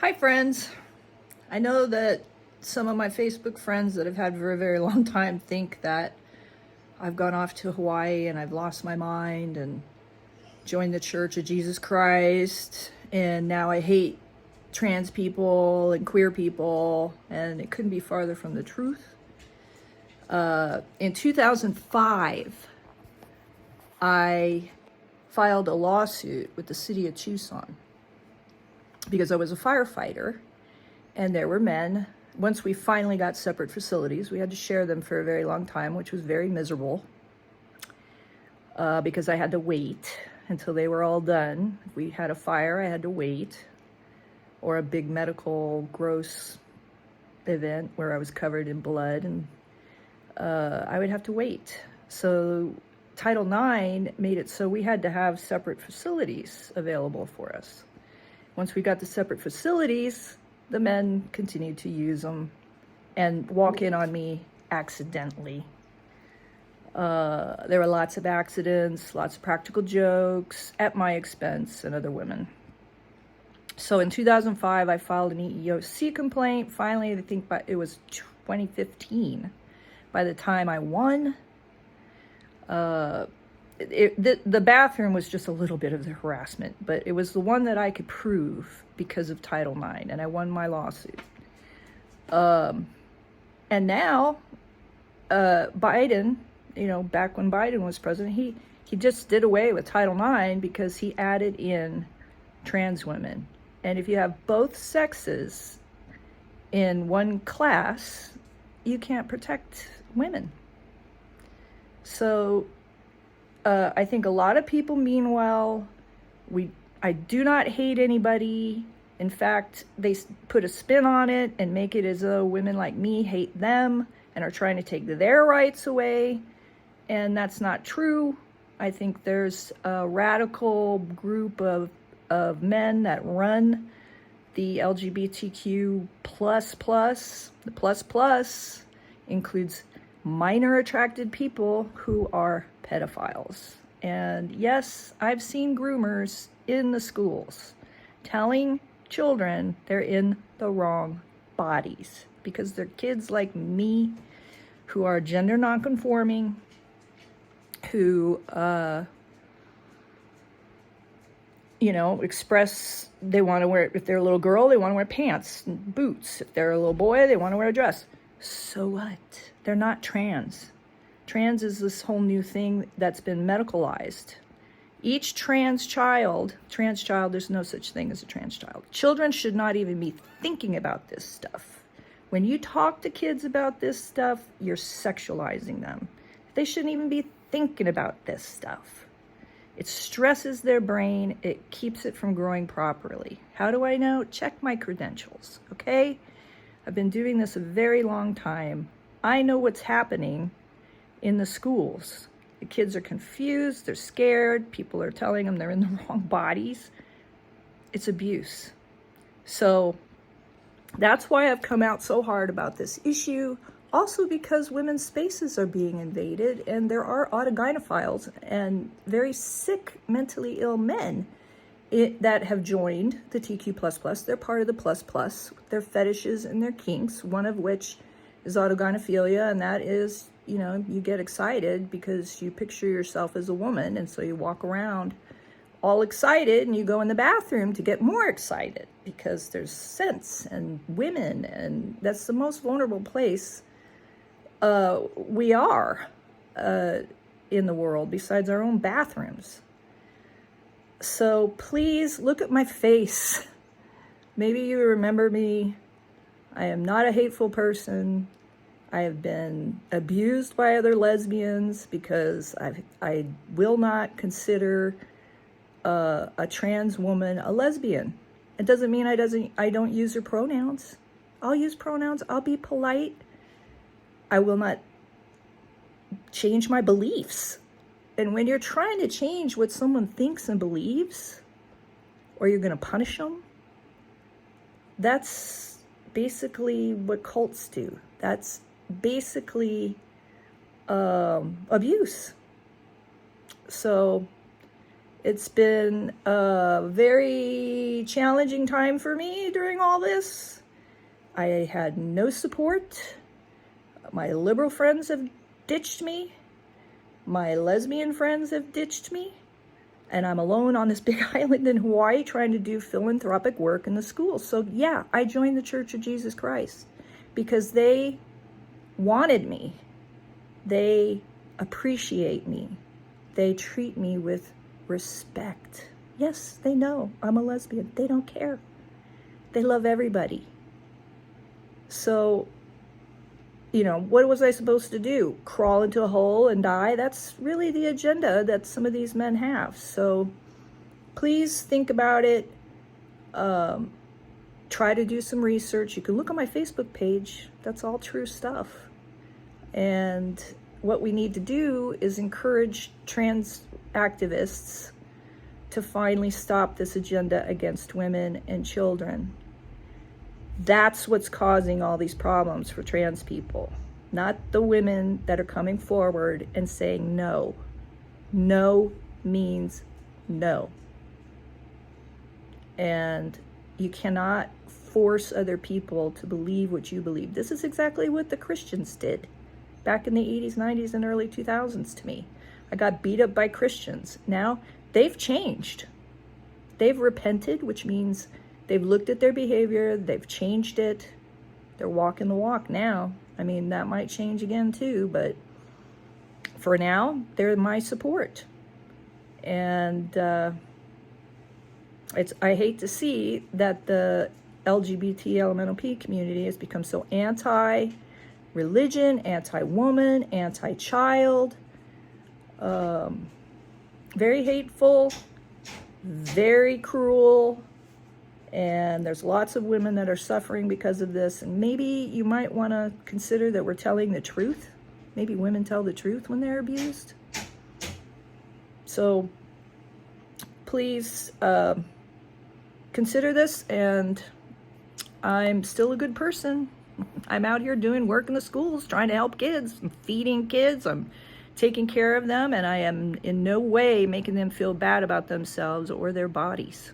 Hi, friends. I know that some of my Facebook friends that I've had for a very long time think that I've gone off to Hawaii and I've lost my mind and joined the Church of Jesus Christ, and now I hate trans people and queer people, and it couldn't be farther from the truth. In 2005, I filed a lawsuit with the city of Tucson because I was a firefighter and there were men. Once we finally got separate facilities, we had to share them for a very long time, which was very miserable because I had to wait until they were all done. If we had a fire, I had to wait, or a big medical gross event where I was covered in blood, and I would have to wait. So Title IX made it so we had to have separate facilities available for us. Once we got the separate facilities, the men continued to use them and walk in on me accidentally. There were lots of accidents, lots of practical jokes at my expense and other women. So in 2005, I filed an EEOC complaint. Finally, I think it was 2015. By the time I won, the bathroom was just a little bit of the harassment, but it was the one that I could prove because of Title IX, and I won my lawsuit. And now, Biden, back when Biden was president, he just did away with Title IX because he added in trans women. And if you have both sexes in one class, you can't protect women. So I think a lot of people mean well. I do not hate anybody. In fact, they put a spin on it and make it as though women like me hate them and are trying to take their rights away. And that's not true. I think there's a radical group of men that run the LGBTQ++. The plus includes minor attracted people who are pedophiles. And yes, I've seen groomers in the schools telling children they're in the wrong bodies because they're kids like me who are gender nonconforming, who express they want to wear, if they're a little girl, they want to wear pants and boots. If they're a little boy, they want to wear a dress. So what? They're not trans. Trans is this whole new thing that's been medicalized. Each trans child, there's no such thing as a trans child. Children should not even be thinking about this stuff. When you talk to kids about this stuff, you're sexualizing them. They shouldn't even be thinking about this stuff. It stresses their brain. It keeps it from growing properly. How do I know? Check my credentials, okay? I've been doing this a very long time. I know what's happening in the schools. The kids are confused, they're scared, people are telling them they're in the wrong bodies. It's abuse. So that's why I've come out so hard about this issue. Also because women's spaces are being invaded, and there are autogynephiles and very sick, mentally ill men that have joined the TQ++. They're part of the plus, their fetishes and their kinks, one of which is autogynephilia, and that is, you get excited because you picture yourself as a woman, and so you walk around all excited, and you go in the bathroom to get more excited because there's scents and women, and that's the most vulnerable place we are in the world besides our own bathrooms. So please look at my face. Maybe you remember me. I am not a hateful person. I have been abused by other lesbians because I will not consider a trans woman a lesbian. It doesn't mean I don't use her pronouns. I'll use pronouns. I'll be polite. I will not change my beliefs. And when you're trying to change what someone thinks and believes, or you're going to punish them, that's basically what cults do. That's basically abuse. So It's been a very challenging time for me during all this. I had no support. My liberal friends have ditched me. My lesbian friends have ditched me. And I'm alone on this big island in Hawaii trying to do philanthropic work in the schools. So yeah, I joined the Church of Jesus Christ because they wanted me. They appreciate me. They treat me with respect. Yes, they know I'm a lesbian. They don't care. They love everybody. So, what was I supposed to do? Crawl into a hole and die? That's really the agenda that some of these men have. So please think about it. Try to do some research. You can look on my Facebook page. That's all true stuff. And what we need to do is encourage trans activists to finally stop this agenda against women and children. That's what's causing all these problems for trans people, not the women that are coming forward and saying no. No means no. And you cannot force other people to believe what you believe. This is exactly what the Christians did back in the 80s, 90s, and early 2000s to me. I got beat up by Christians. Now, they've changed. They've repented, which means they've looked at their behavior, they've changed it. They're walking the walk now. I mean, that might change again too, but for now, they're my support. And I hate to see that the LGBT LMNOP community has become so anti-religion, anti-woman, anti-child, very hateful, very cruel, and there's lots of women that are suffering because of this. And maybe you might want to consider that we're telling the truth. Maybe women tell the truth when they're abused. So please consider this, and I'm still a good person. I'm out here doing work in the schools, trying to help kids. I'm feeding kids. I'm taking care of them, and I am in no way making them feel bad about themselves or their bodies.